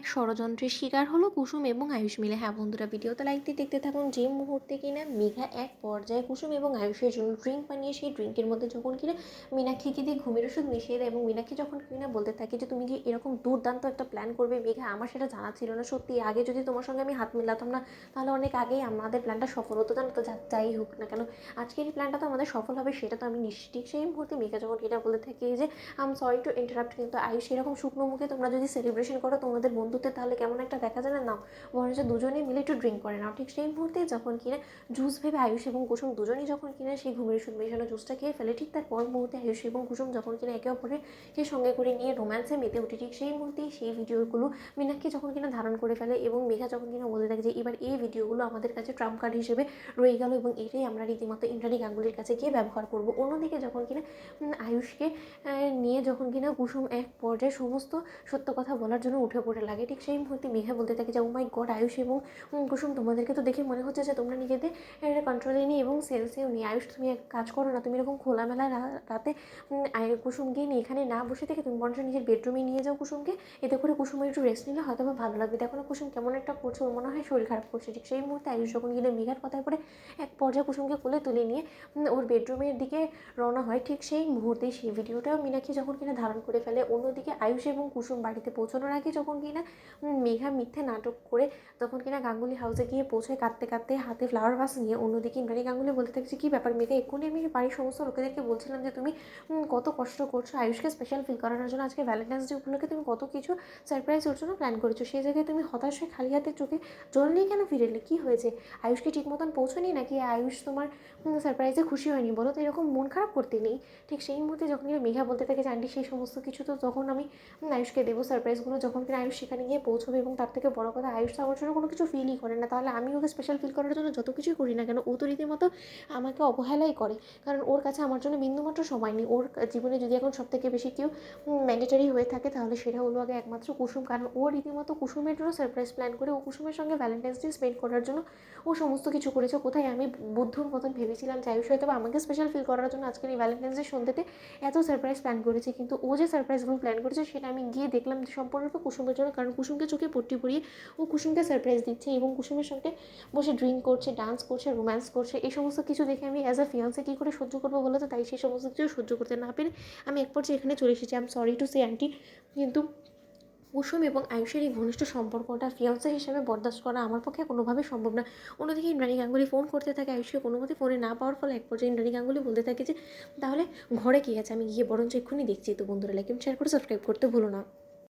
এক ষড়যন্ত্রের শিকার হলো কুসুম এবং আয়ুষ মিলে। হ্যাঁ বন্ধুরা, ভিডিওতে লাইক দিয়ে দেখতে থাকুন। যে মুহূর্তে কিনা মেঘা এক পর্যায়ে কুসুম এবং আয়ুষের জন্য ড্রিঙ্ক বানিয়ে সেই ড্রিঙ্কের মধ্যে যখন কিনা মীনাক্ষীকে দিয়ে ঘুমের ওষুধ মিশিয়ে দেয় এবং মীনাক্ষী যখন কিনা বলতে থাকে যে তুমি যে এরকম দুর্দান্ত একটা প্ল্যান করবে মেঘা, আমার সেটা জানা ছিল না। সত্যি আগে যদি তোমার সঙ্গে আমি হাত মিলাতাম না তাহলে অনেক আগেই আমাদের প্ল্যানটা সফল হতো, জানো তো। যাই হোক না কেন আজকের এই প্ল্যানটা তো আমাদের সফল হবে, সেটা তো আমি নিশ্চিত। সেই মুহূর্তে মেঘা যখন কিনা বলতে থাকে যে সরি টু ইন্টারাপ্ট, কিন্তু আয়ুষ এরকম শুকনো মুখে তোমরা যদি সেলিব্রেশন করো তোমাদের বন্ধুত্বে তাহলে কেমন একটা দেখা যায় না, নাও বরঞ্চ দুজনে মিলে একটু ড্রিঙ্ক করে নাও। ঠিক সেই মুহূর্তে যখন কিনা জুস ভেবে আয়ুষ এবং কুসুম দুজনেই যখন কিনা সেই ঘুমের ওষুধ মেশানো জুসটা খেয়ে ফেলে, ঠিক তার পর মুহূর্তে আয়ুষ এবং কুসুম যখন কিনা একে অপরকে সঙ্গে করে নিয়ে রোম্যান্সে মেতে উঠে, ঠিক সেই মুহূর্তেই সেই ভিডিওগুলো মীনাক্ষী যখন কিনা ধারণ করে ফেলে এবং মেঘা যখন কিনা বলতে থাকে যে এবার এই ভিডিওগুলো আমাদের কাছে ট্রাম্প কার্ড হিসেবে রয়ে গেল এবং এটাই আমরা রীতিমতো ইন্দ্রাণী গাঙ্গুলির কাছে গিয়ে ব্যবহার করবো। অন্যদিকে যখন কিনা আয়ুষকে নিয়ে যখন কিনা কুসুম এক পর্যায়ে সমস্ত সত্য কথা বলার জন্য উঠে পড়ে লাগে, ঠিক সেই মুহূর্তে মেঘা বলতে থাকে যে ও মাই গড আয়ুষ এবং কুসুম, তোমাদেরকে তো দেখে মনে হচ্ছে যে তোমরা নিজেদের কন্ট্রোলে নিয়ে এবং সেন্সেও নিয়ে। আয়ুষ তুমি এক কাজ করো না, তুমি এরকম খোলামেলা রাতে কুসুমকে নিয়ে এখানে না বসে থেকে তুমি বরঞ্চ নিজের বেডরুমে নিয়ে যাও কুসুমকে, এতে করে কুসুমের একটু রেস্ট নিলে হয়তো বা ভালো লাগবে। দেখো না কুসুম কেমন একটা করছে, ওর মনে হয় শরীর খারাপ করছে। ঠিক সেই মুহূর্তে আয়ুষ যখন গিয়ে মেঘার কথায় পরে এক পর্যায়ে কুসুমকে কোলে তুলে নিয়ে ওর বেডরুমের দিকে রওনা হয়। ঠিক সেই মুহূর্তে সেই ভিডিওটাও মীনাক্ষী যখন কিনা ধারণ করে ফেলে। অন্যদিকে আয়ুষ এবং কুসুম বাড়িতে পৌঁছানোর আগে যখন কিনা মেঘা মিথ্যে নাটক করে তখন কিনা গাঙ্গুলি হাউসে গিয়ে পৌঁছায় কাঁদতে কাঁদতে হাতে ফ্লাওয়ার ভাস নিয়ে। অন্যদিকে ইন্দ্রাণী গাঙ্গুলি বলতে থাকছে কী ব্যাপার মেঘা, এক্ষুনি আমি বাড়ির সমস্ত লোকেদেরকে বলছিলাম যে তুমি কত কষ্ট করছো আয়ুষকে স্পেশাল ফিল করানোর জন্য, আজকে ভ্যালেন্টাইন্স ডে উপলক্ষে তুমি কত কিছু সারপ্রাইজ ওর জন্য প্ল্যান করেছো, সেই জায়গায় তুমি হতাশ হয়ে খালি হাতে চোখে জল নিয়ে কেন ফিরে এলে? কী হয়েছে? আয়ুষকে ঠিক মতন পৌঁছনি নাকি আয়ুষ তোমার সারপ্রাইজে খুশি হয়নি বলো তো? এরকম মন খারাপ করতে নেই। ঠিক সেই মুহূর্তে যখন কিনা মেঘা বলতে থাকে যে আন্টি সেই সমস্ত কিছু তো তখন আমি আয়ুষকে দেবো, সারপ্রাইজগুলো যখন কিনা আয়ুষ সেখানে গিয়ে পৌঁছবে। এবং তার থেকে বড় কথা আয়ুষ তো আমার জন্য কোনো কিছু ফিলই করে না, তাহলে আমি ওকে স্পেশাল ফিল করার জন্য যত কিছুই করি না কেন ও তো রীতিমতো আমাকে অবহেলাই করে। কারণ ওর কাছে আমার জন্য বিন্দুমাত্র সময় নেই। ওর জীবনে যদি এখন সব থেকে বেশি কেউ ম্যান্ডেটারি হয়ে থাকে তাহলে সেটা হলো আগে একমাত্র কুসুম। কারণ ও রীতিমতো কুসুমের জন্য সারপ্রাইজ প্ল্যান করে ও কুসুমের সঙ্গে ভ্যালেন্টাইন্স ডে স্পেন্ড করার জন্য ও সমস্ত কিছু করেছে। কোথায় আমি বুদ্ধুর মতন ভেবেছিলাম যে আয়ুষ হয়তো আমাকে স্পেশাল ফিল করার জন্য আজকের এই ভ্যালেন্টাইন্স ডে সন্ধ্যেতে এত সারপ্রাইজ প্ল্যান করেছে, কিন্তু ও যে সারপ্রাইজগুলো প্ল্যান করেছে সেটা আমি গিয়ে দেখলাম যে সম্পূর্ণরূপে কুসুমের জন্য। কারণ কুসুমকে চোখে পট্টি পরিয়ে ও কুসুমকে সারপ্রাইজ দিচ্ছে এবং কুসুমের সঙ্গে বসে ড্রিঙ্ক করছে, ডান্স করছে, রোম্যান্স করছে। এই সমস্ত কিছু দেখে আমি অ্যাজ আ ফিয়ান্সে কী করে সহ্য করবো বলো তো? তাই সেই সমস্ত কিছু সহ্য করতে না পেরে আমি এক পর্যায়ে এখানে চলে এসেছি। I am sorry to say aunty, কিন্তু কুসুম এবং আয়ুষের এই ঘনিষ্ঠ সম্পর্কটা ফিয়ান্সে হিসেবে বরদাস্ত করা আমার পক্ষে কোনোভাবেই সম্ভব না। অন্যদিকে ইন্দ্রাণী গাঙ্গুলি ফোন করতে থাকে আয়ুষকে, কোনো মতে ফোনে না পাওয়ার ফলে এক পর্যায়ে ইন্দ্রাণী গাঙ্গুলি বলতে থাকে যে তাহলে ঘরে কী আছে, আমি গিয়ে বরঞ্চ এক্ষুনি দেখছি। তো বন্ধুরা লাইক এবং শেয়ার করে সাবস্ক্রাইব করতে ভুলো না।